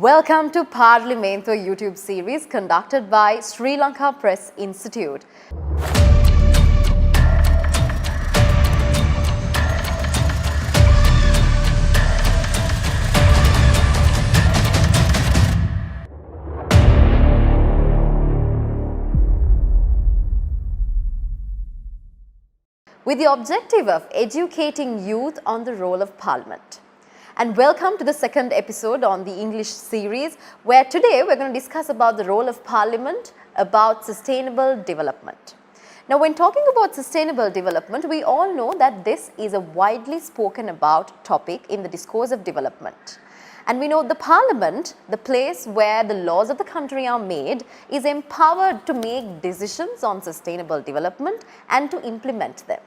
Welcome to Parlamento YouTube series conducted by Sri Lanka Press Institute. With the objective of educating youth on the role of Parliament. And welcome to the second episode on the English series, where today we're going to discuss about the role of Parliament about sustainable development. Now, when talking about sustainable development, we all know that this is a widely spoken about topic in the discourse of development. And we know the Parliament, the place where the laws of the country are made, is empowered to make decisions on sustainable development and to implement them.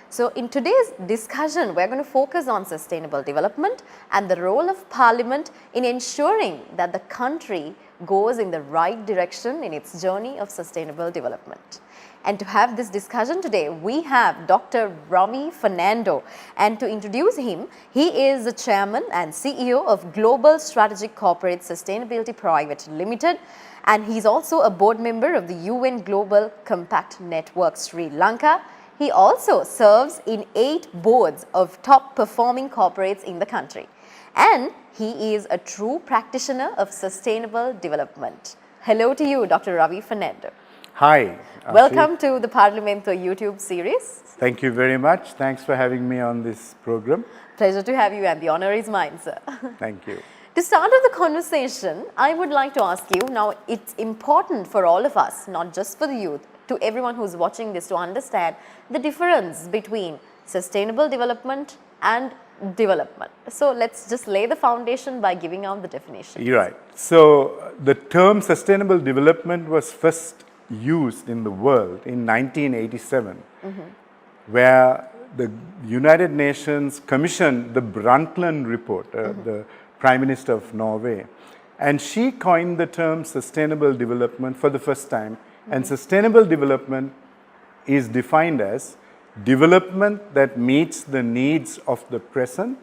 So, in today's discussion, we are going to focus on sustainable development and the role of Parliament in ensuring that the country goes in the right direction in its journey of sustainable development. And to have this discussion today, we have Dr. Ravi Fernando. And to introduce him, he is the Chairman and CEO of Global Strategic Corporate Sustainability Private Limited. And he is also a board member of the UN Global Compact Network Sri Lanka. He also serves in 8 boards of top performing corporates in the country. And he is a true practitioner of sustainable development. Hello to you, Dr. Ravi Fernando. Hi. Welcome to the Parlamento YouTube series. Thank you very much. Thanks for having me on this program. Pleasure to have you, and the honor is mine, sir. Thank you. To start off the conversation, I would like to ask you, now it's important for all of us, not just for the youth, to everyone who's watching this to understand the difference between sustainable development and development. So let's just lay the foundation by giving out the definition. You're right. So the term sustainable development was first used in the world in 1987, where the United Nations commissioned the Brundtland report, the Prime Minister of Norway, and she coined the term sustainable development for the first time. And sustainable development is defined as development that meets the needs of the present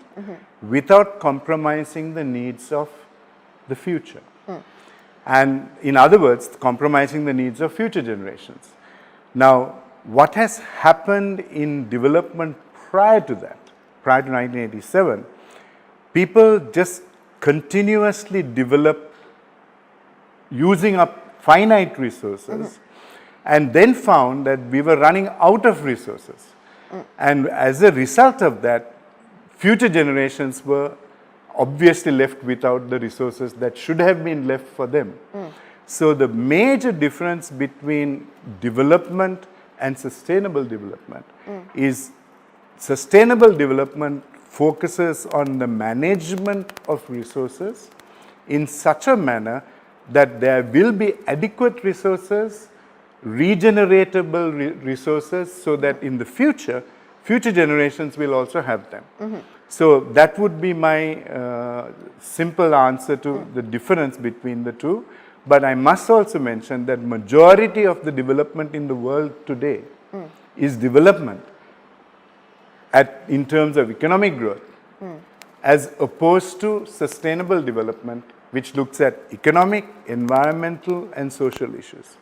without compromising the needs of the future. And in other words, compromising the needs of future generations. Now, what has happened in development prior to that, prior to 1987, people just continuously developed using up finite resources and then found that we were running out of resources. And as a result of that, future generations were obviously left without the resources that should have been left for them. So the major difference between development and sustainable development is sustainable development focuses on the management of resources in such a manner that there will be adequate resources, regeneratable resources, so that in the future generations will also have them. So that would be my simple answer to the difference between the two. But I must also mention that majority of the development in the world today is development in terms of economic growth, as opposed to sustainable development, which looks at economic, environmental and social issues.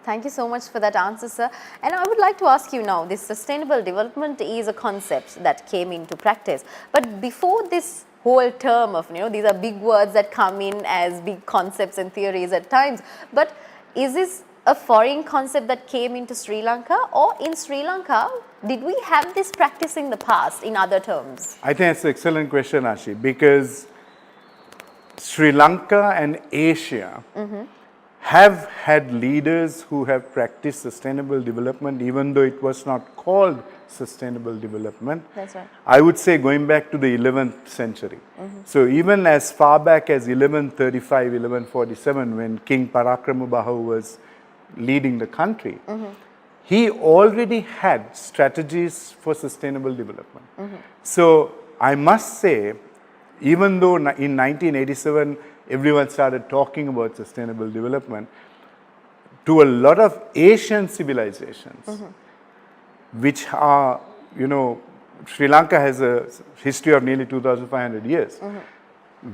Thank you so much for that answer, sir. And I would like to ask you now, this sustainable development is a concept that came into practice. But before this whole term of, these are big words that come in as big concepts and theories at times. But is this a foreign concept that came into Sri Lanka, or in Sri Lanka, did we have this practice in the past in other terms? I think that's an excellent question, Ashi, because Sri Lanka and Asia have had leaders who have practiced sustainable development, even though it was not called sustainable development. That's right. I would say going back to the 11th century. So even as far back as 1135, 1147, when King Parakramabahu was leading the country, he already had strategies for sustainable development. So I must say, even though in 1987 everyone started talking about sustainable development, to a lot of Asian civilizations, which are, Sri Lanka has a history of nearly 2,500 years.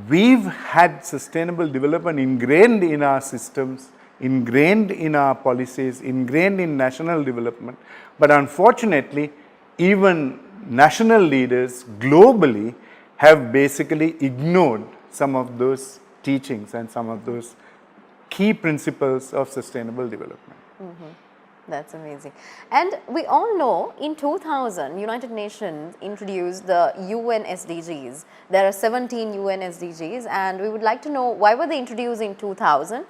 we've had sustainable development ingrained in our systems, ingrained in our policies, ingrained in national development. But unfortunately, even national leaders globally have basically ignored some of those teachings and some of those key principles of sustainable development. That's amazing. And we all know in 2000, United Nations introduced the UN SDGs. There are 17 UN SDGs, and we would like to know why were they introduced in 2000?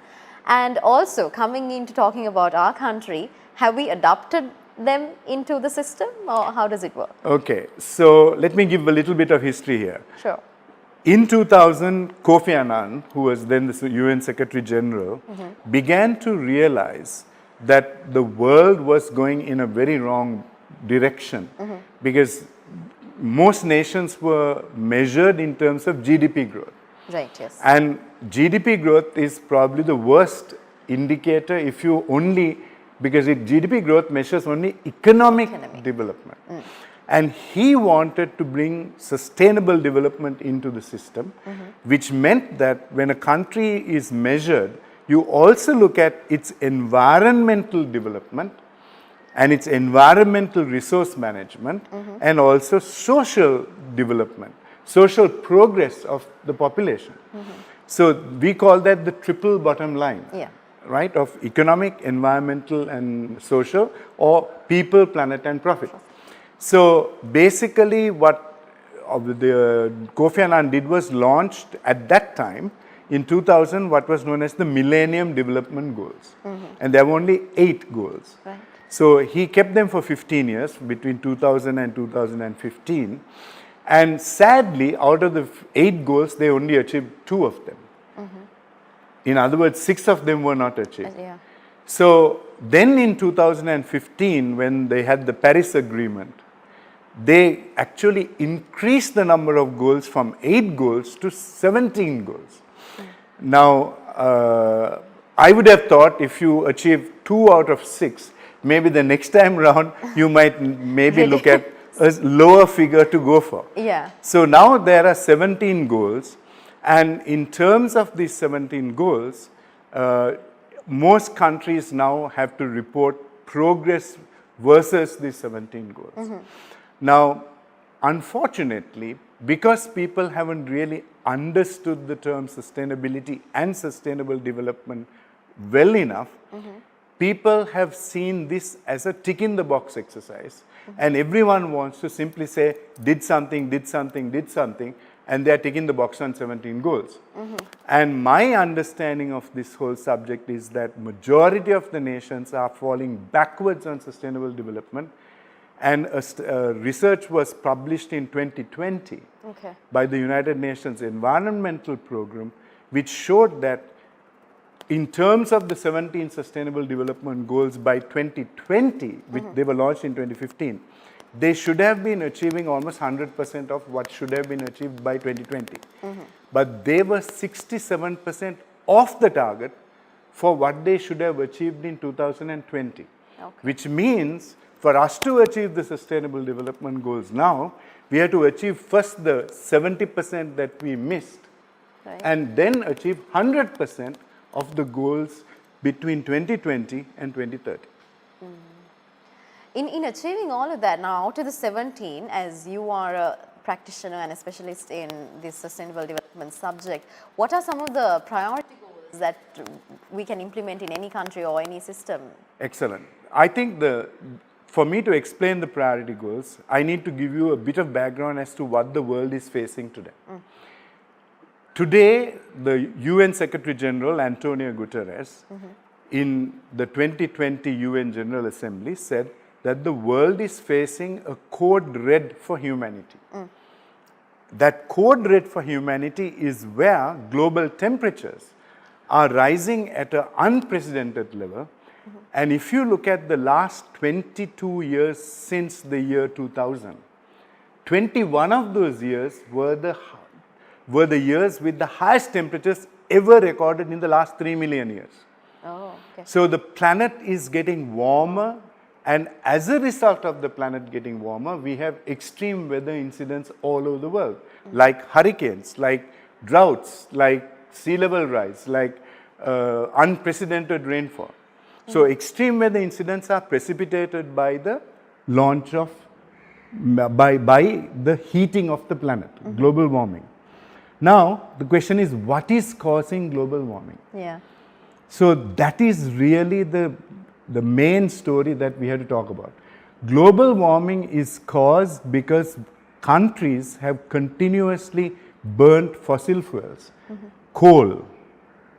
And also coming into talking about our country, have we adopted them into the system, or how does it work? Okay, so let me give a little bit of history here. Sure. In 2000, Kofi Annan, who was then the UN Secretary General, began to realize that the world was going in a very wrong direction because most nations were measured in terms of GDP growth. Right, yes. And GDP growth is probably the worst indicator if you only, because GDP growth measures only economic development. And he wanted to bring sustainable development into the system, which meant that when a country is measured, you also look at its environmental development and its environmental resource management and also social development, social progress of the population. So we call that the triple bottom line, right, of economic, environmental and social, or people, planet and profit. So basically what the Kofi Annan did was launched at that time in 2000 what was known as the Millennium Development Goals. And there were only 8 goals. Right. So he kept them for 15 years between 2000 and 2015. And sadly, out of the 8 goals, they only achieved 2 of them. In other words, 6 of them were not achieved. So then in 2015, when they had the Paris Agreement, they actually increased the number of goals from 8 goals to 17 goals. Now, I would have thought if you achieve 2 out of 6, maybe the next time round you might maybe look at a lower figure to go for. So now there are 17 goals, and in terms of these 17 goals, most countries now have to report progress versus these 17 goals. Now, unfortunately, because people haven't really understood the term sustainability and sustainable development well enough, people have seen this as a tick in the box exercise, and everyone wants to simply say, did something, did something, did something, and they are ticking the box on 17 goals. And my understanding of this whole subject is that majority of the nations are falling backwards on sustainable development. And research was published in 2020 by the United Nations Environmental Program, which showed that in terms of the 17 Sustainable Development Goals by 2020, which they were launched in 2015, they should have been achieving almost 100% of what should have been achieved by 2020. But they were 67% off the target for what they should have achieved in 2020, which means for us to achieve the Sustainable Development Goals now, we have to achieve first the 70% that we missed, and then achieve 100% of the goals between 2020 and 2030. In achieving all of that, now out of the 17, as you are a practitioner and a specialist in this sustainable development subject, what are some of the priority goals that we can implement in any country or any system? Excellent. I think for me to explain the priority goals, I need to give you a bit of background as to what the world is facing today. Today, the UN Secretary General, Antonio Guterres, in the 2020 UN General Assembly said that the world is facing a code red for humanity. That code red for humanity is where global temperatures are rising at an unprecedented level. And if you look at the last 22 years since the year 2000, 21 of those years were the years with the highest temperatures ever recorded in the last 3 million years. So the planet is getting warmer, and as a result of the planet getting warmer, we have extreme weather incidents all over the world, like hurricanes, like droughts like sea level rise, like unprecedented rainfall. So extreme weather incidents are precipitated by the launch of, by the heating of the planet, global warming. Now, the question is, what is causing global warming? Yeah. So that is really the main story that we have to talk about. Global warming is caused because countries have continuously burnt fossil fuels, coal,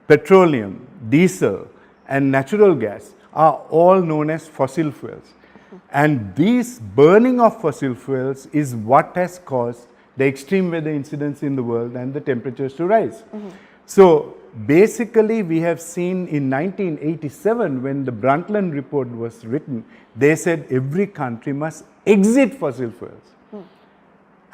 petroleum, diesel, and natural gas are all known as fossil fuels. And this burning of fossil fuels is what has caused the extreme weather incidents in the world and the temperatures to rise. So basically, we have seen in 1987, when the Brundtland report was written, they said every country must exit fossil fuels.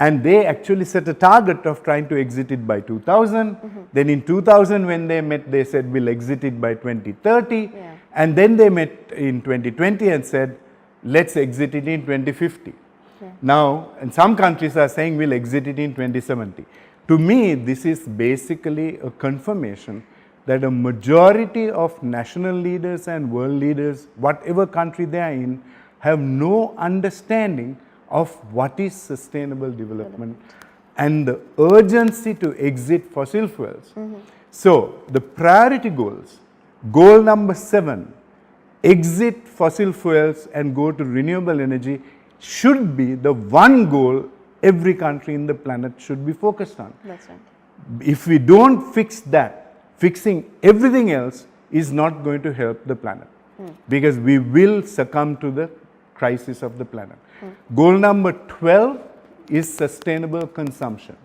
And they actually set a target of trying to exit it by 2000. Then in 2000, when they met, they said we'll exit it by 2030. Yeah. And then they met in 2020 and said, let's exit it in 2050. Yeah. Now, and some countries are saying we'll exit it in 2070. To me, this is basically a confirmation that a majority of national leaders and world leaders, whatever country they are in, have no understanding of what is sustainable development and the urgency to exit fossil fuels. So, the priority goals, goal number 7, exit fossil fuels and go to renewable energy, should be the one goal every country in the planet should be focused on. That's right. If we don't fix that, fixing everything else is not going to help the planet, because we will succumb to the crisis of the planet. Goal number 12 is sustainable consumption.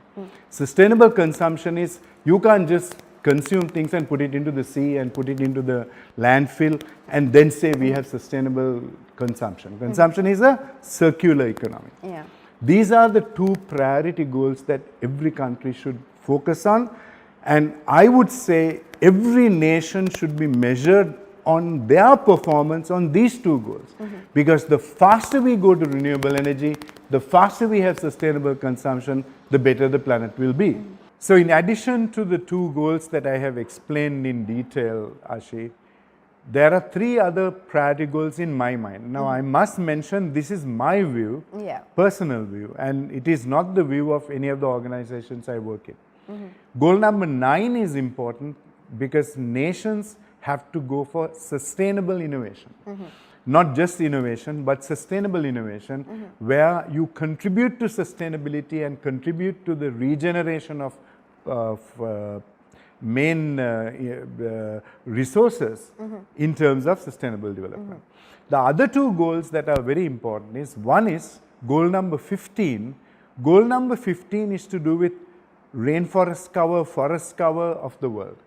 Sustainable consumption is, you can't just consume things and put it into the sea and put it into the landfill and then say we have sustainable consumption. Consumption is a circular economy. Yeah. These are the 2 priority goals that every country should focus on, and I would say every nation should be measured on their performance on these 2 goals. Because the faster we go to renewable energy, the faster we have sustainable consumption, the better the planet will be. So in addition to the 2 goals that I have explained in detail, Ashi, there are 3 other priority goals in my mind. Now I must mention, this is my view, personal view, and it is not the view of any of the organizations I work in. Goal number 9 is important because nations have to go for sustainable innovation. Not just innovation, but sustainable innovation, where you contribute to sustainability and contribute to the regeneration of main resources in terms of sustainable development. The other 2 goals that are very important is, one is goal number 15. Goal number 15 is to do with rainforest cover, forest cover of the world.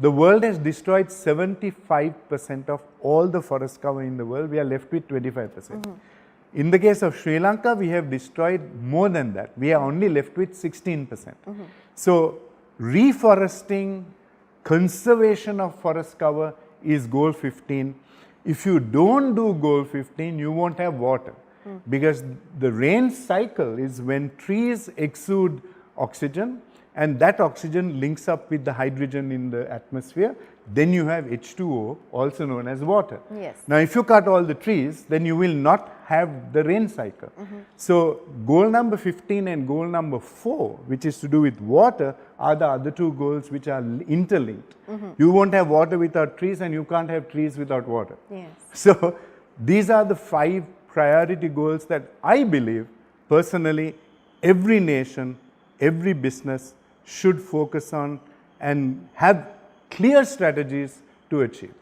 The world has destroyed 75% of all the forest cover in the world. We are left with 25%. In the case of Sri Lanka, we have destroyed more than that. We are only left with 16%. So, reforesting, conservation of forest cover is goal 15. If you don't do goal 15, you won't have water. Because the rain cycle is when trees exude oxygen, and that oxygen links up with the hydrogen in the atmosphere. Then you have H2O, also known as water. Yes. Now, if you cut all the trees, then you will not have the rain cycle. So, goal number 15 and goal number 4, which is to do with water, are the other 2 goals which are interlinked. You won't have water without trees, and you can't have trees without water. Yes. So, these are the 5 priority goals that I believe, personally, every nation, every business should focus on and have clear strategies to achieve.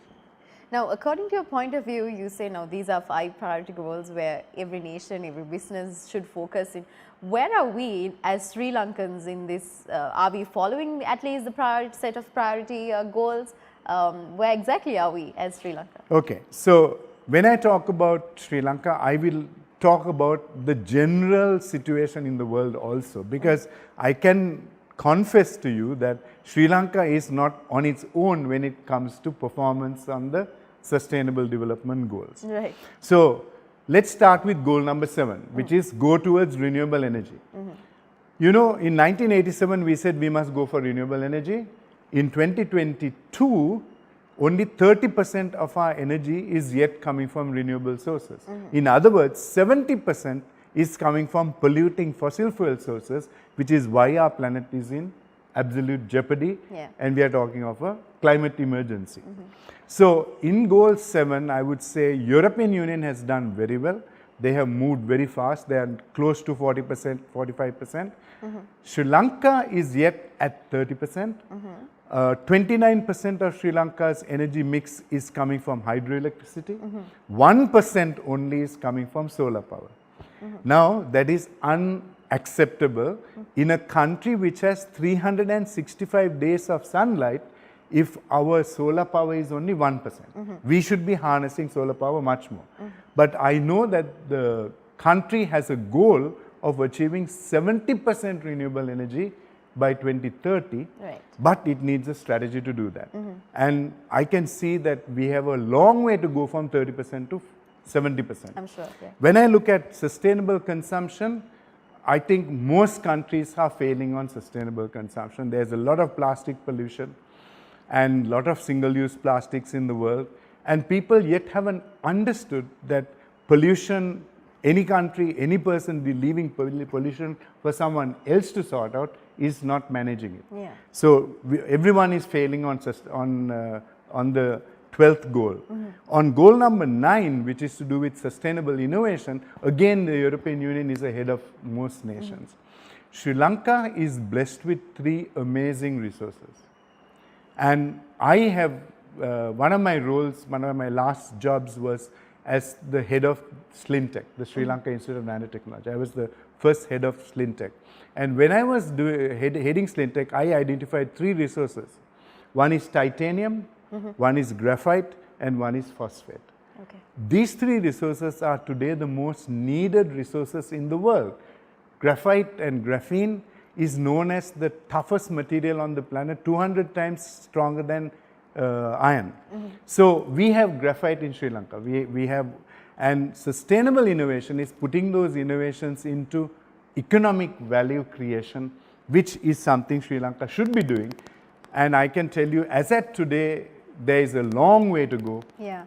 Now, according to your point of view, you say now these are 5 priority goals where every nation, every business should focus in. Where are we as Sri Lankans in this? Are we following at least the set of priority goals? Where exactly are we as Sri Lanka? Okay, so when I talk about Sri Lanka, I will talk about the general situation in the world also, because I can confess to you that Sri Lanka is not on its own when it comes to performance on the sustainable development goals. Right. So let's start with goal number 7, which is go towards renewable energy. You know, in 1987, we said we must go for renewable energy. In 2022, only 30% of our energy is yet coming from renewable sources. In other words, 70% is coming from polluting fossil fuel sources, which is why our planet is in absolute jeopardy, and we are talking of a climate emergency. So in goal 7, I would say European Union has done very well. They have moved very fast. They are close to 40%, 45%. Sri Lanka is yet at 30%. 29% of Sri Lanka's energy mix is coming from hydroelectricity. 1% only is coming from solar power. Now, that is unacceptable in a country which has 365 days of sunlight. If our solar power is only 1%, we should be harnessing solar power much more. But I know that the country has a goal of achieving 70% renewable energy by 2030, but it needs a strategy to do that. And I can see that we have a long way to go from 30% to 70%. I'm sure. When I look at sustainable consumption, I think most countries are failing on sustainable consumption. There's a lot of plastic pollution and a lot of single-use plastics in the world, and people yet haven't understood that pollution, any country, any person leaving pollution for someone else to sort out is not managing it. So everyone is failing on the 12th goal. On goal number 9, which is to do with sustainable innovation, again the European Union is ahead of most nations. Sri Lanka is blessed with 3 amazing resources. And I have, one of my roles, one of my last jobs was as the head of SLINTech, the Sri Lanka Institute of Nanotechnology. I was the first head of SLINTech. And when I was heading SLINTech, I identified 3 resources. One is titanium, one is graphite, and one is phosphate. These 3 resources are today the most needed resources in the world. Graphite and graphene is known as the toughest material on the planet, 200 times stronger than iron. So we have graphite in Sri Lanka. We have, and sustainable innovation is putting those innovations into economic value creation, which is something Sri Lanka should be doing. And I can tell you, as at today, there is a long way to go.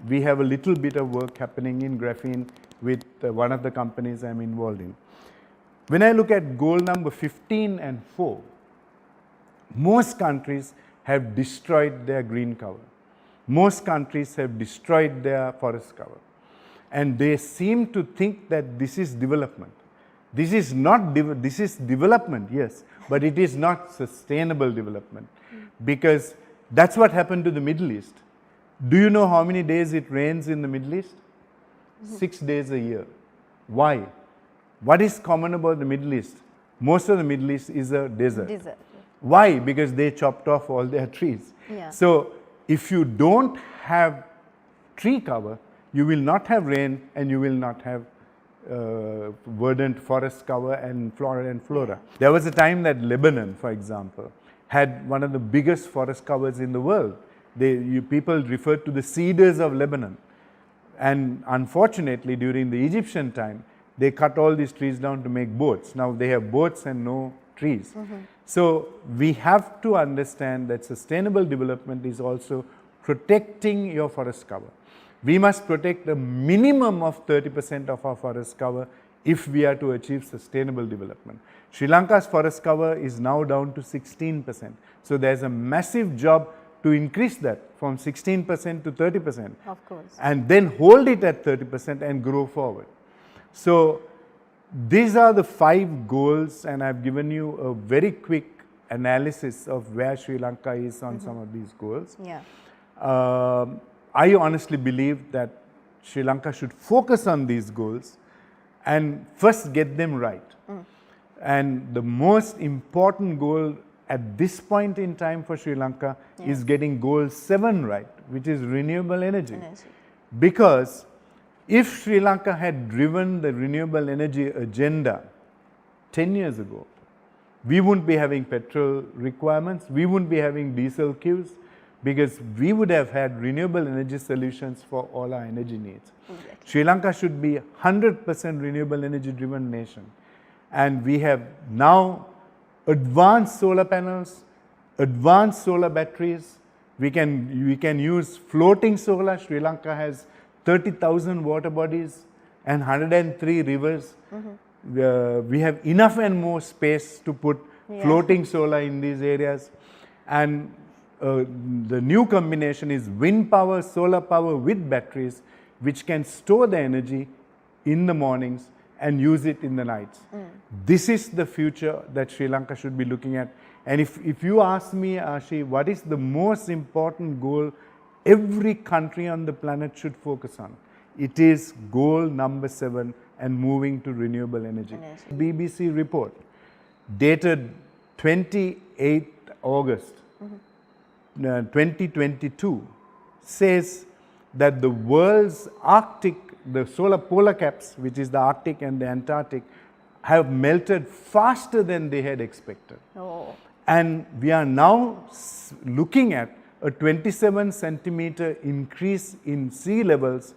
We have a little bit of work happening in graphene with one of the companies I'm involved in. When I look at goal number 15 and 4, most countries have destroyed their green cover. Most countries have destroyed their forest cover. And they seem to think that this is development. This is not, this is development, yes, but it is not sustainable development. Because that's what happened to the Middle East. Do you know how many days it rains in the Middle East? 6 days a year. Why? What is common about the Middle East? Most of the Middle East is a desert. Why? Because they chopped off all their trees. So if you don't have tree cover, you will not have rain and you will not have verdant forest cover and flora and flora. There was a time that Lebanon, for example, had one of the biggest forest covers in the world. People referred to the cedars of Lebanon. And unfortunately, during the Egyptian time, they cut all these trees down to make boats. Now they have boats and no trees. So we have to understand that sustainable development is also protecting your forest cover. We must protect a minimum of 30% of our forest cover if we are to achieve sustainable development. Sri Lanka's forest cover is now down to 16%. So there's a massive job to increase that from 16% to 30%. Of course. And then hold it at 30% and grow forward. So these are the 5 goals, and I've given you a very quick analysis of where Sri Lanka is on some of these goals. I honestly believe that Sri Lanka should focus on these goals and first get them right. And the most important goal at this point in time for Sri Lanka is getting goal 7 right, which is renewable energy. Because if Sri Lanka had driven the renewable energy agenda 10 years ago, we wouldn't be having petrol requirements, we wouldn't be having diesel queues, because we would have had renewable energy solutions for all our energy needs. Sri Lanka should be 100% renewable energy driven nation. And we have now advanced solar panels, advanced solar batteries. We can use floating solar. Sri Lanka has 30,000 water bodies and 103 rivers. We have enough and more space to put floating solar in these areas. And the new combination is wind power, solar power with batteries, which can store the energy in the mornings and use it in the nights. This is the future that Sri Lanka should be looking at. And if you ask me, Ashi, what is the most important goal every country on the planet should focus on? It is goal number 7 and moving to renewable energy. BBC report dated 28th August 2022 says that the world's Arctic, the solar polar caps, which is the Arctic and the Antarctic, have melted faster than they had expected. Oh. And we are now looking at a 27 centimeter increase in sea levels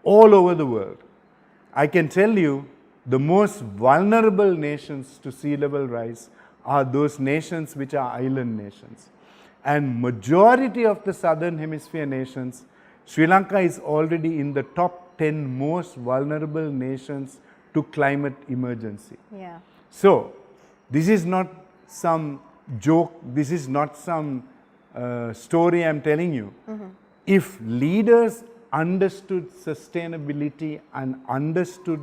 all over the world. I can tell you the most vulnerable nations to sea level rise are those nations which are island nations. And majority of the southern hemisphere nations, Sri Lanka is already in the top 10 most vulnerable nations to climate emergency. Yeah. So, this is not some joke, this is not some story I'm telling you. If leaders understood sustainability and understood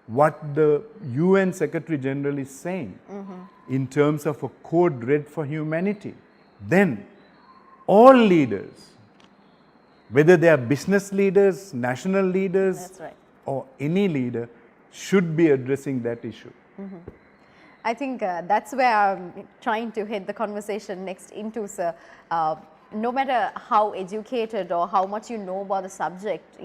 what the UN Secretary General is saying in terms of a code red for humanity, then all leaders, whether they are business leaders, national leaders, That's right. or any leader, should be addressing that issue. I think that's where I'm trying to head the conversation next into, sir. No matter how educated or how much you know about the subject,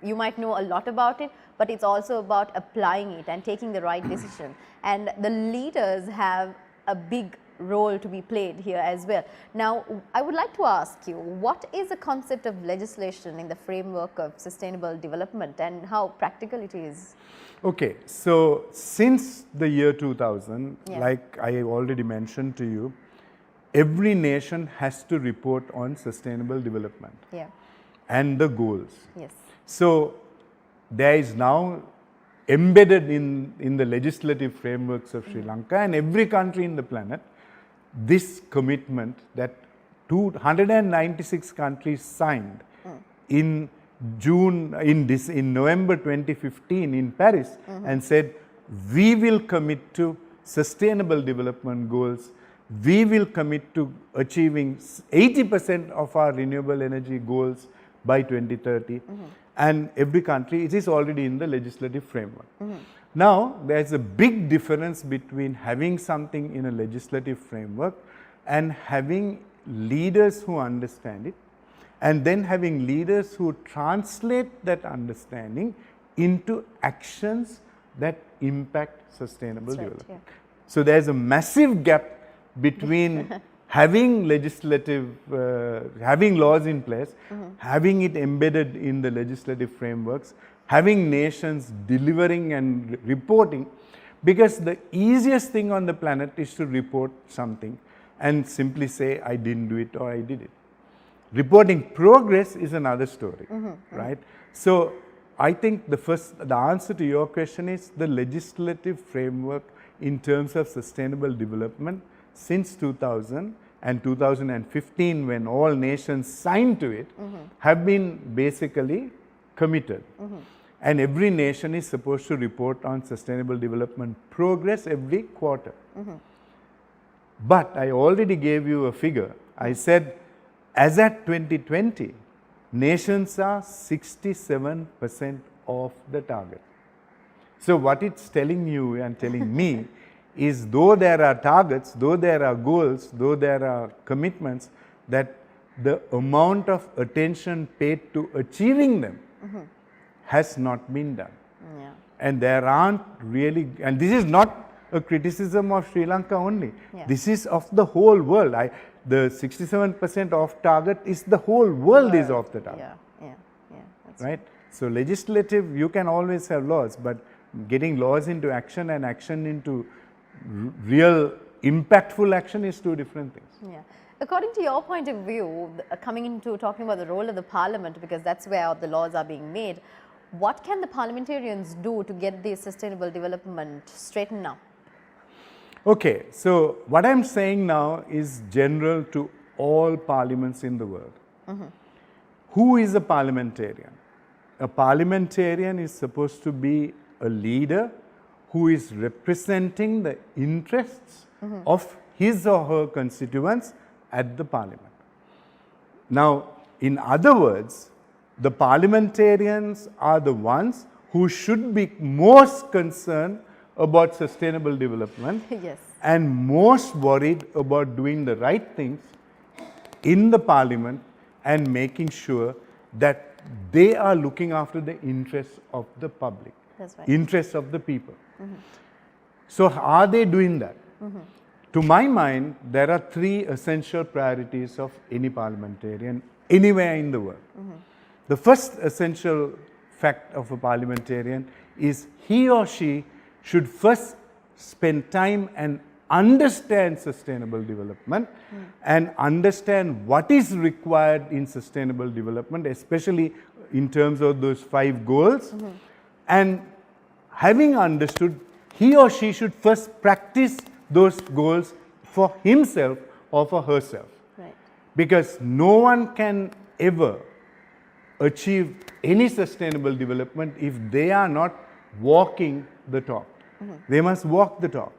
you might know a lot about it, but it's also about applying it and taking the right decision. And the leaders have a big role to be played here as well. Now, I would like to ask you, what is the concept of legislation in the framework of sustainable development and how practical it is? Okay, so since the year 2000, like I already mentioned to you, every nation has to report on sustainable development and the goals. Yes. So there is now embedded in the legislative frameworks of Sri Lanka and every country in the planet, this commitment that 296 countries signed in November 2015 in Paris and said, we will commit to sustainable development goals. We will commit to achieving 80% of our renewable energy goals by 2030. And every country, it is already in the legislative framework. Now, there is a big difference between having something in a legislative framework and having leaders who understand it, and then having leaders who translate that understanding into actions that impact sustainable development. So there's a massive gap between having legislative, having laws in place, having it embedded in the legislative frameworks, having nations delivering and reporting, because the easiest thing on the planet is to report something and simply say, I didn't do it or I did it. Reporting progress is another story, right? So I think the answer to your question is the legislative framework in terms of sustainable development since 2000 and 2015, when all nations signed to it, have been basically committed. And every nation is supposed to report on sustainable development progress every quarter. But I already gave you a figure. I said, as at 2020, nations are 67% of the target. So what it's telling you and telling me is, though there are targets, though there are goals, though there are commitments, that the amount of attention paid to achieving them has not been done. And there aren't really, and this is not a criticism of Sri Lanka only. This is of the whole world. The 67% off target is the whole world is off the target. That's right? So legislative, you can always have laws, but getting laws into action and action into real impactful action is two different things. Yeah. According to your point of view, coming into talking about the role of the parliament, because that's where the laws are being made, what can the parliamentarians do to get the sustainable development straightened up? Okay, so what I'm saying now is general to all parliaments in the world. Who is a parliamentarian? A parliamentarian is supposed to be a leader who is representing the interests of his or her constituents at the parliament. Now, in other words, the parliamentarians are the ones who should be most concerned about sustainable development Yes. and most worried about doing the right things in the parliament and making sure that they are looking after the interests of the public, That's right. interests of the people. So are they doing that? To my mind, there are three essential priorities of any parliamentarian anywhere in the world. The first essential fact of a parliamentarian is he or she should first spend time and understand sustainable development and understand what is required in sustainable development, especially in terms of those 5 goals. And having understood, he or she should first practice those goals for himself or for herself. Right. Because no one can ever achieve any sustainable development if they are not walking the talk. They must walk the talk.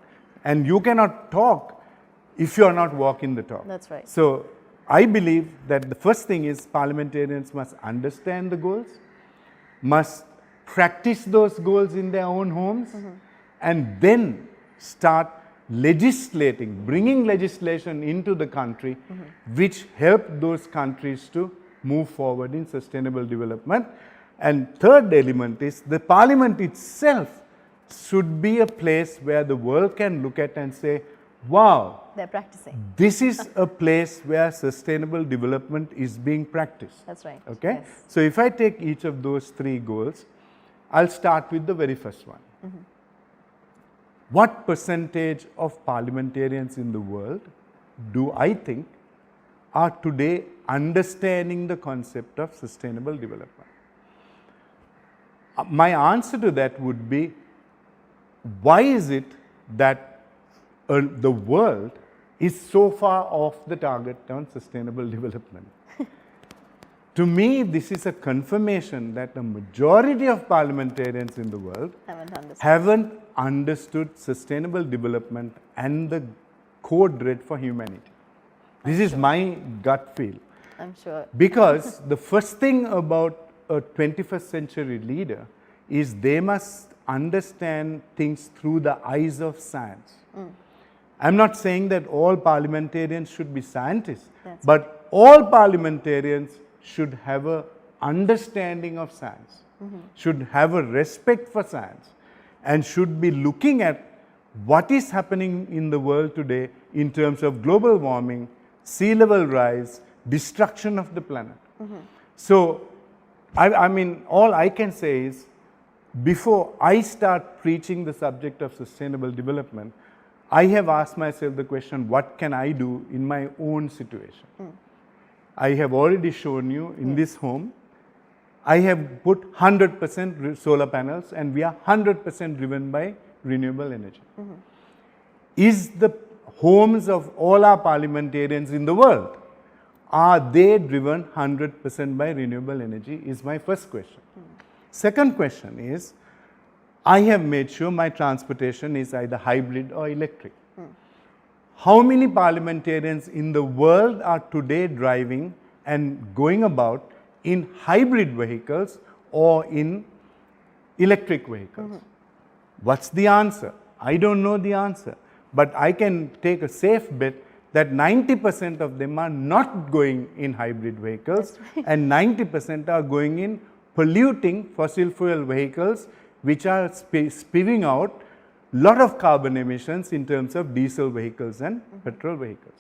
And you cannot talk if you are not walking the talk. That's right. So I believe that the first thing is parliamentarians must understand the goals, must practice those goals in their own homes, and then start legislating, bringing legislation into the country which help those countries to move forward in sustainable development. And third element is the parliament itself should be a place where the world can look at and say, wow, They're practicing. this is a place where sustainable development is being practiced. That's right. Okay? Yes. So if I take each of those 3 goals, I'll start with the very first one. What percentage of parliamentarians in the world do I think are today understanding the concept of sustainable development? My answer to that would be, why is it that the world is so far off the target on sustainable development? To me, this is a confirmation that the majority of parliamentarians in the world haven't understood sustainable development and the code red for humanity. This is my gut feel. I'm sure. Because the first thing about a 21st century leader is they must understand things through the eyes of science. I'm not saying that all parliamentarians should be scientists, but all parliamentarians should have an understanding of science, should have a respect for science, and should be looking at what is happening in the world today in terms of global warming, sea level rise, destruction of the planet. So, I mean, all I can say is, before I start preaching the subject of sustainable development, I have asked myself the question, what can I do in my own situation? I have already shown you in this home, I have put 100% solar panels and we are 100% driven by renewable energy. Is the homes of all our parliamentarians in the world, are they driven 100% by renewable energy is my first question. Second question is, I have made sure my transportation is either hybrid or electric. How many parliamentarians in the world are today driving and going about in hybrid vehicles or in electric vehicles? What's the answer? I don't know the answer, but I can take a safe bet that 90% of them are not going in hybrid vehicles and 90% are going in polluting fossil fuel vehicles which are spewing out lot of carbon emissions in terms of diesel vehicles and petrol vehicles.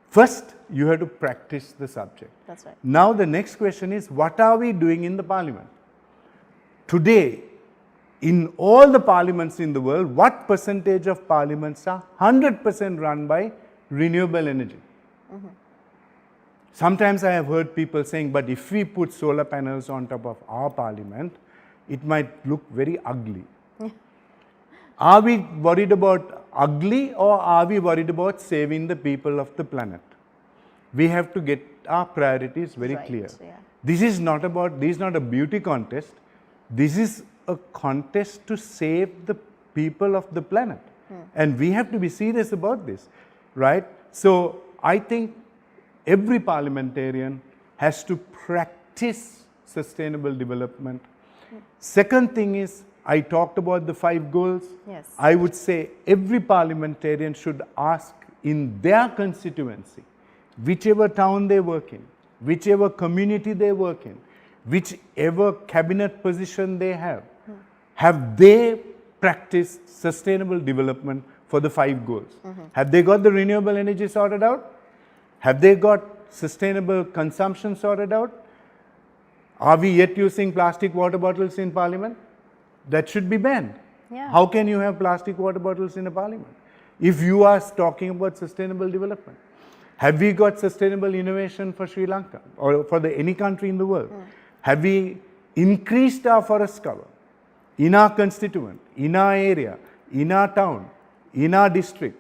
First, you have to practice the subject. That's right. Now the next question is, what are we doing in the parliament? Today, in all the parliaments in the world, what percentage of parliaments are 100% run by renewable energy? Sometimes I have heard people saying, but if we put solar panels on top of our parliament, it might look very ugly. Are we worried about ugly, or are we worried about saving the people of the planet? We have to get our priorities very clear. Yeah. This is not a beauty contest. This is a contest to save the people of the planet. And we have to be serious about this, right? So I think every parliamentarian has to practice sustainable development. Second thing is, I talked about the 5 goals. Yes. I would say every parliamentarian should ask in their constituency, whichever town they work in, whichever community they work in, whichever cabinet position they have they practiced sustainable development for the 5 goals? Have they got the renewable energy sorted out? Have they got sustainable consumption sorted out? Are we yet using plastic water bottles in parliament? That should be banned. Yeah. How can you have plastic water bottles in a parliament if you are talking about sustainable development? Have we got sustainable innovation for Sri Lanka or for any country in the world? Have we increased our forest cover in our constituent, in our area, in our town, in our district?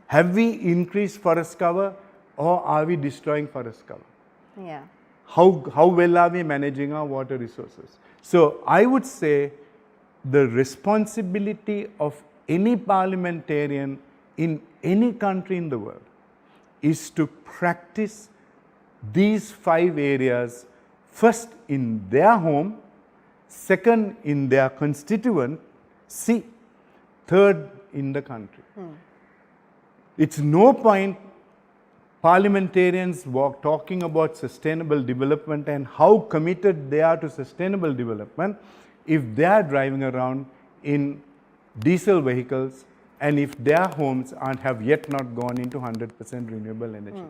Have we increased forest cover, or are we destroying forest cover? Yeah. How well are we managing our water resources? So I would say the responsibility of any parliamentarian in any country in the world is to practice these 5 areas, first in their home, second in their constituency, third in the country. It's no point parliamentarians talking about sustainable development and how committed they are to sustainable development if they are driving around in diesel vehicles and if their homes have yet not gone into 100% renewable energy.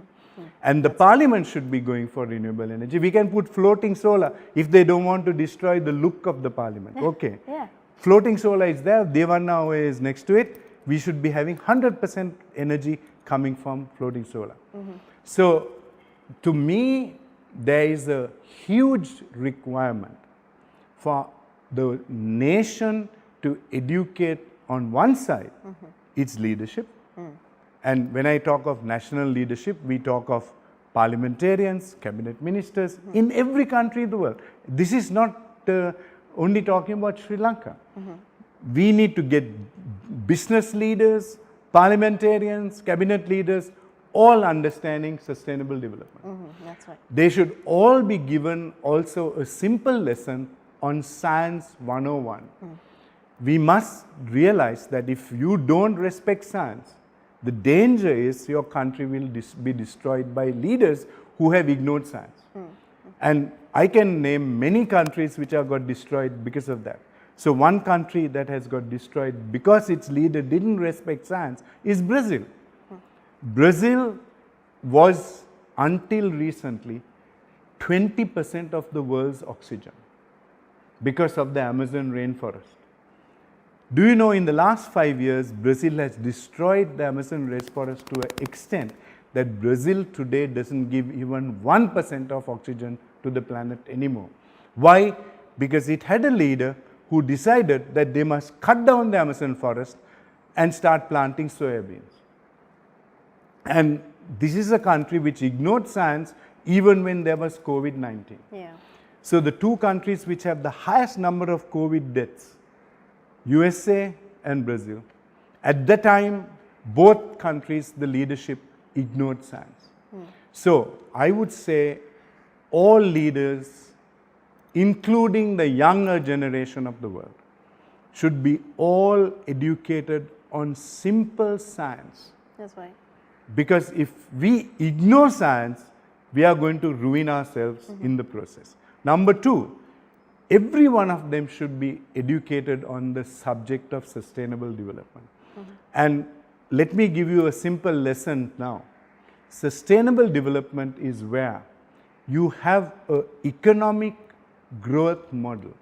And the parliament should be going for renewable energy. We can put floating solar if they don't want to destroy the look of the parliament. Okay. Yeah. Floating solar is there, Devanna is next to it. We should be having 100% energy coming from floating solar. So to me, there is a huge requirement for the nation to educate on one side its leadership. And when I talk of national leadership, we talk of parliamentarians, cabinet ministers in every country in the world. This is not only talking about Sri Lanka. We need to get business leaders, parliamentarians, cabinet leaders, all understanding sustainable development. That's right. They should all be given also a simple lesson on Science 101. We must realize that if you don't respect science, the danger is your country will be destroyed by leaders who have ignored science. And I can name many countries which have got destroyed because of that. So one country that has got destroyed because its leader didn't respect science is Brazil. Brazil was, until recently, 20% of the world's oxygen because of the Amazon rainforest. Do you know in the last 5 years, Brazil has destroyed the Amazon rainforest to an extent that Brazil today doesn't give even 1% of oxygen to the planet anymore. Why? Because it had a leader who decided that they must cut down the Amazon forest and start planting soybeans. And this is a country which ignored science even when there was COVID-19. Yeah. So the 2 countries which have the highest number of COVID deaths, USA and Brazil, at that time, both countries, the leadership ignored science. So I would say all leaders, including the younger generation of the world, should be all educated on simple science. That's right. Because if we ignore science, we are going to ruin ourselves in the process. Number 2, every one of them should be educated on the subject of sustainable development. And let me give you a simple lesson now. Sustainable development is where you have an economic growth model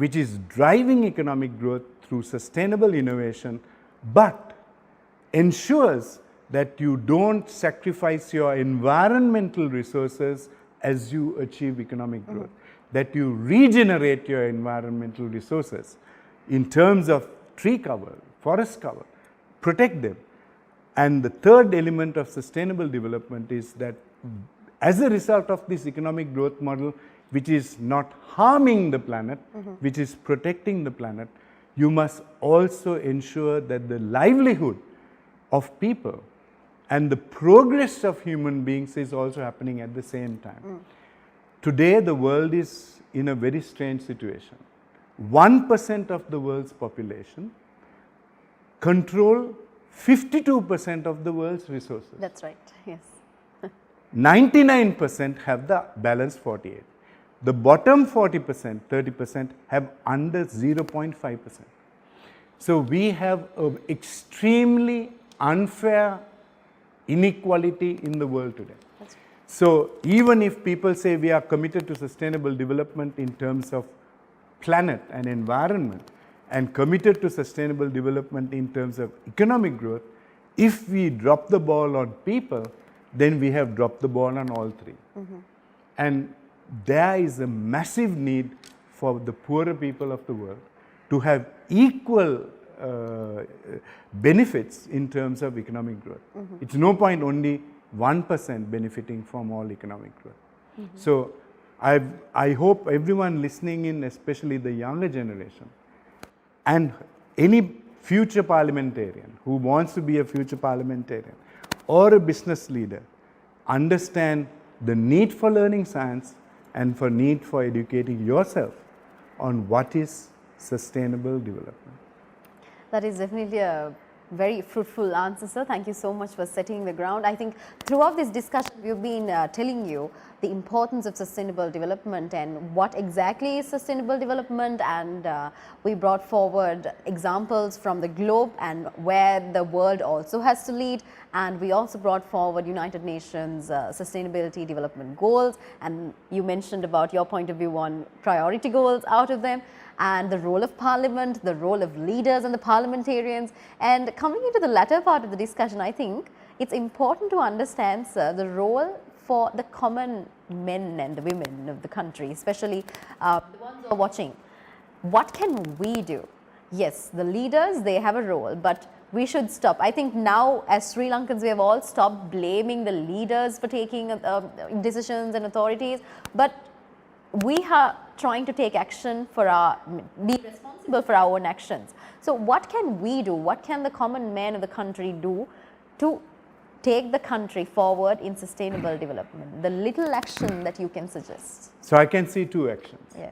which is driving economic growth through sustainable innovation, but ensures that you don't sacrifice your environmental resources as you achieve economic growth, that you regenerate your environmental resources in terms of tree cover, forest cover, protect them. And the third element of sustainable development is that as a result of this economic growth model, which is not harming the planet, which is protecting the planet, you must also ensure that the livelihood of people and the progress of human beings is also happening at the same time. Today, the world is in a very strange situation. 1% of the world's population control 52% of the world's resources. That's right, yes. 99% have the balance 48. The bottom 40%, 30% have under 0.5%. So we have an extremely unfair inequality in the world today. So even if people say we are committed to sustainable development in terms of planet and environment, and committed to sustainable development in terms of economic growth, if we drop the ball on people, then we have dropped the ball on all three. And there is a massive need for the poorer people of the world to have equal benefits in terms of economic growth. It's no point only 1% benefiting from all economic growth. So I hope everyone listening in, especially the younger generation, and any future parliamentarian who wants to be a future parliamentarian or a business leader, understand the need for learning science and for need for educating yourself on what is sustainable development. That is definitely a very fruitful answer, sir. Thank you so much for setting the ground. I think throughout this discussion, we've been telling you the importance of sustainable development and what exactly is sustainable development, and we brought forward examples from the globe and where the world also has to lead, and we also brought forward United Nations Sustainability Development Goals, and you mentioned about your point of view on priority goals out of them, and the role of Parliament, the role of leaders and the parliamentarians. And coming into the latter part of the discussion, I think it's important to understand, sir, the role for the common men and the women of the country, especially the ones who are watching. What can we do? Yes, the leaders, they have a role, but we should stop. I think now as Sri Lankans, we have all stopped blaming the leaders for taking decisions and authorities, but we are trying to take action for be responsible for our own actions. So what can we do? What can the common man of the country do to take the country forward in sustainable development? The little action that you can suggest. So I can see two actions. Yeah.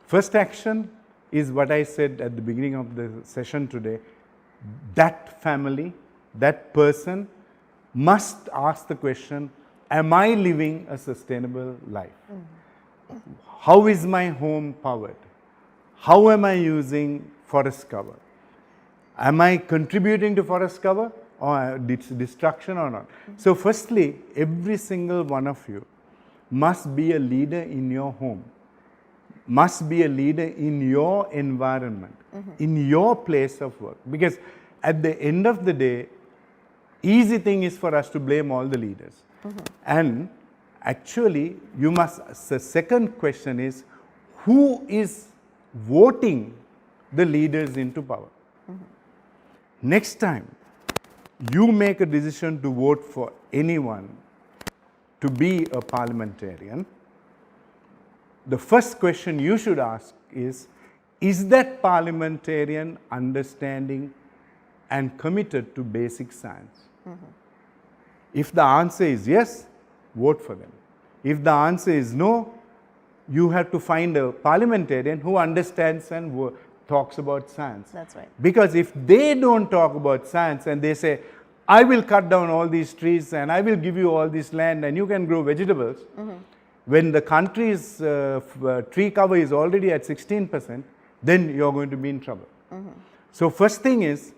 First action is what I said at the beginning of the session today. That family, that person must ask the question, am I living a sustainable life? How is my home powered? How am I using forest cover? Am I contributing to forest cover or destruction or not? So firstly, every single one of you must be a leader in your home, must be a leader in your environment, in your place of work. Because at the end of the day, easy thing is for us to blame all the leaders. And actually, you must, the second question is, who is voting the leaders into power? Next time you make a decision to vote for anyone to be a parliamentarian, the first question you should ask is that parliamentarian understanding and committed to basic science? If the answer is yes, vote for them. If the answer is no, you have to find a parliamentarian who understands and talks about science. That's right. Because if they don't talk about science and they say, I will cut down all these trees and I will give you all this land and you can grow vegetables, when the country's tree cover is already at 16%, then you're going to be in trouble. So first thing is,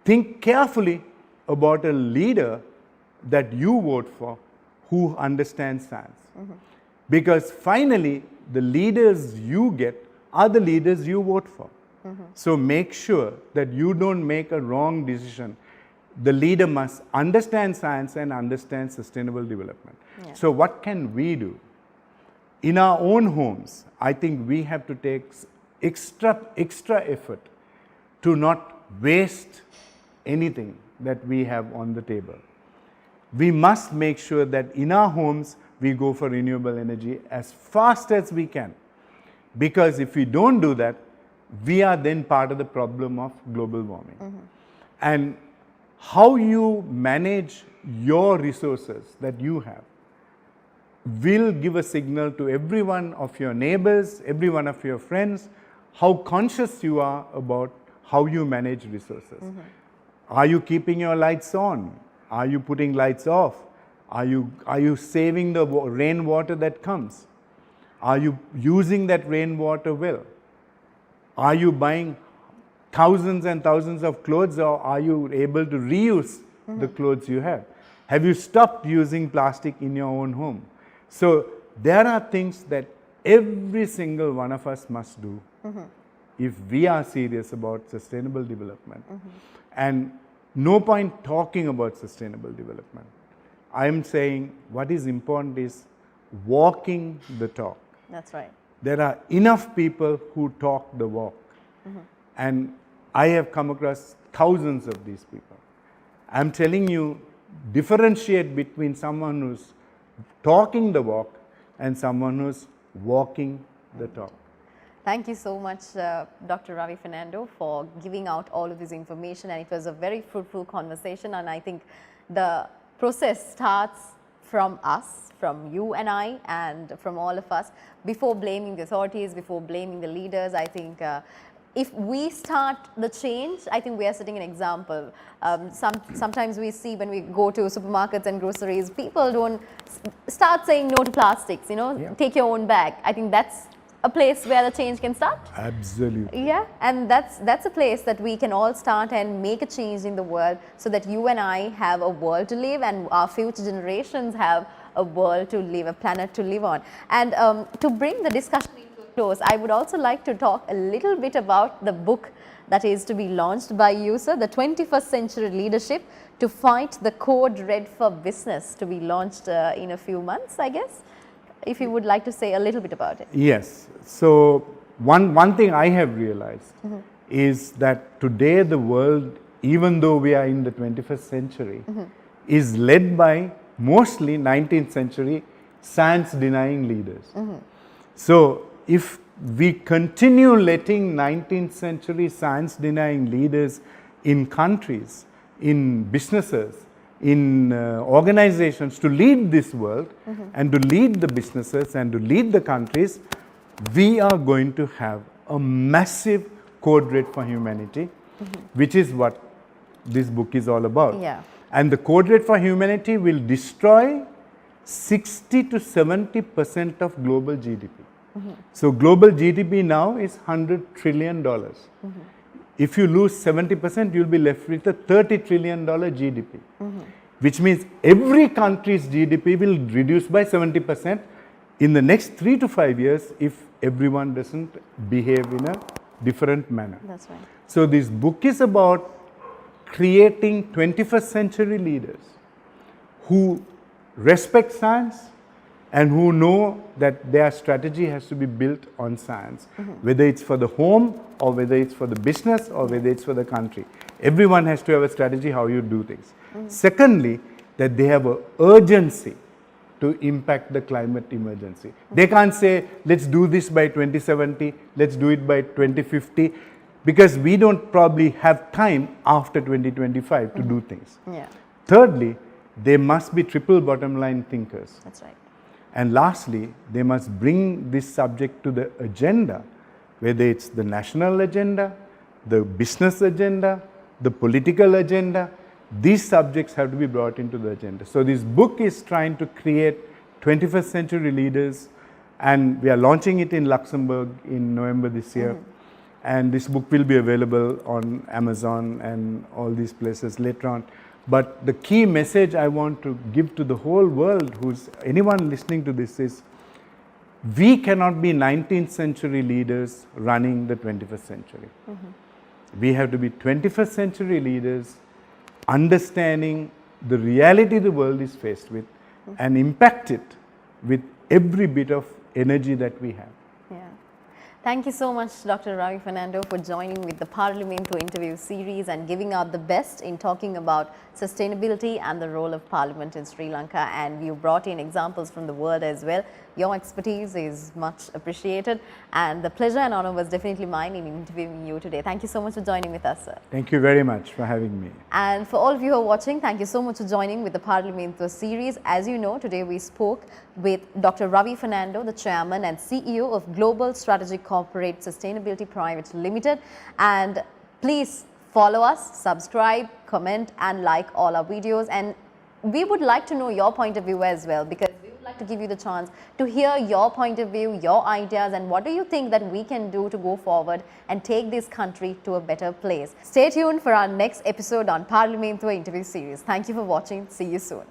think carefully about a leader that you vote for who understands science. Because finally, the leaders you get are the leaders you vote for. So make sure that you don't make a wrong decision. The leader must understand science and understand sustainable development. Yeah. So what can we do? In our own homes, I think we have to take extra effort to not waste anything that we have on the table. We must make sure that in our homes we go for renewable energy as fast as we can. Because if we don't do that, we are then part of the problem of global warming. And how you manage your resources that you have will give a signal to every one of your neighbors, every one of your friends, how conscious you are about how you manage resources. Are you keeping your lights on? Are you putting lights off? Are you saving the rainwater that comes? Are you using that rainwater well? Are you buying thousands and thousands of clothes, or are you able to reuse the clothes you have? Have you stopped using plastic in your own home? So there are things that every single one of us must do if we are serious about sustainable development. And no point talking about sustainable development. I am saying what is important is walking the talk. That's right. There are enough people who talk the walk. And I have come across thousands of these people. I'm telling you, differentiate between someone who's talking the walk and someone who's walking the talk. Thank you so much, Dr. Ravi Fernando, for giving out all of this information, and it was a very fruitful conversation, and I think the process starts from us, from you and I, and from all of us. Before blaming the authorities, before blaming the leaders, I think if we start the change, I think we are setting an example. Sometimes we see when we go to supermarkets and groceries, people don't start saying no to plastics, you know, take your own bag. I think that's a place where the change can start. Absolutely. Yeah, and that's a place that we can all start and make a change in the world, so that you and I have a world to live and our future generations have a world to live, a planet to live on. And to bring the discussion into a close, I would also like to talk a little bit about the book that is to be launched by you, sir, The 21st Century Leadership to Fight the Code Red for Business, to be launched in a few months, I guess. If you would like to say a little bit about it. Yes. So one thing I have realized is that today the world, even though we are in the 21st century, is led by mostly 19th century science denying leaders. So if we continue letting 19th century science denying leaders in countries, in businesses, in organizations to lead this world and to lead the businesses and to lead the countries, we are going to have a massive code red for humanity, which is what this book is all about. Yeah. And the code red for humanity will destroy 60 to 70% of global GDP. So global GDP now is $100 trillion. If you lose 70%, you'll be left with a $30 trillion GDP, which means every country's GDP will reduce by 70% in the next 3 to 5 years if everyone doesn't behave in a different manner. That's right. So this book is about creating 21st century leaders who respect science and who know that their strategy has to be built on science, whether it's for the home or whether it's for the business or whether it's for the country. Everyone has to have a strategy how you do things. Secondly, that they have an urgency to impact the climate emergency. They can't say, let's do this by 2070, let's do it by 2050, because we don't probably have time after 2025 to do things. Yeah. Thirdly, they must be triple bottom line thinkers. That's right. And lastly, they must bring this subject to the agenda, whether it's the national agenda, the business agenda, the political agenda. These subjects have to be brought into the agenda. So this book is trying to create 21st century leaders, and we are launching it in Luxembourg in November this year. And this book will be available on Amazon and all these places later on. But the key message I want to give to the whole world, anyone listening to this, is we cannot be 19th century leaders running the 21st century. We have to be 21st century leaders understanding the reality the world is faced with and impact it with every bit of energy that we have. Yeah. Thank you so much, Dr. Ravi Fernando, for joining with the Parlamento interview series and giving out the best in talking about sustainability and the role of Parliament in Sri Lanka. And you brought in examples from the world as well. Your expertise is much appreciated, and the pleasure and honor was definitely mine in interviewing you today. Thank you so much for joining with us, sir. Thank you very much for having me. And for all of you who are watching, thank you so much for joining with the Parlamento series. As you know, today we spoke with Dr. Ravi Fernando, the Chairman and CEO of Global Strategic Corporate Sustainability Private Limited. And please follow us, subscribe, comment and like all our videos. And we would like to know your point of view as well, because we would like to give you the chance to hear your point of view, your ideas, and what do you think that we can do to go forward and take this country to a better place. Stay tuned for our next episode on Parlamento interview series. Thank you for watching. See you soon.